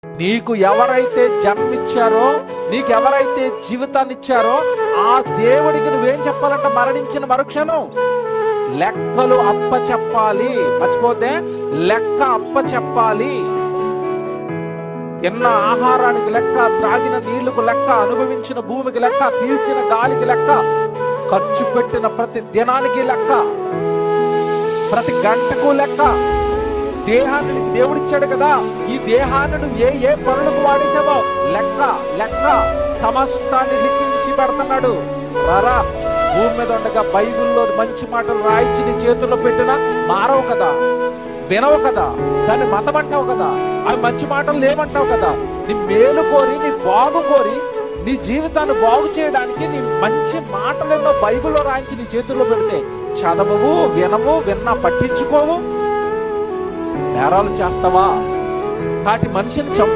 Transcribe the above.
నీకు ఎవరైతే జన్మిచ్చారో, నీకెవరైతే జీవితాన్ని ఇచ్చారో ఆ దేవుడికి నువ్వేం చెప్పాలంట? మరణించిన మరుక్షణం లెక్కలు అప్ప చెప్పాలి. మర్చిపోతే లెక్క అప్ప చెప్పాలి. తిన్న ఆహారానికి లెక్క, త్రాగిన నీళ్లకు లెక్క, అనుభవించిన భూమికి లెక్క, పీల్చిన గాలికి లెక్క, ఖర్చు పెట్టిన ప్రతి దినానికి లెక్క, ప్రతి గంటకు లెక్క. దేహాన్ని నీకు దేవుడిచ్చాడు కదా, ఈ దేహాన్ని నువ్వు ఏ ఏ పనులకు వాడేసావో లెక్క లెక్క సమస్తాన్ని లిఖించి పెడుతున్నాడు. రారా, భూమి మీద ఉండగా బైబిల్లో మంచి మాటలు రాయించి నీ చేతుల్లో పెట్టినా మారవు కదా, వినవు కదా, దాన్ని మతమంటావు కదా, అవి మంచి మాటలు లేవంటావు కదా. నీ మేలు కోరి, నీ బాగు కోరి, నీ జీవితాన్ని బాగు చేయడానికి నీ మంచి మాటలేమో బైబిల్లో రాయించి నీ చేతుల్లో పెడితే చదవవు, వినవు, విన్నా పట్టించుకోవు. నేరాలు చేస్తావా? కాటి మనిషిని చంపు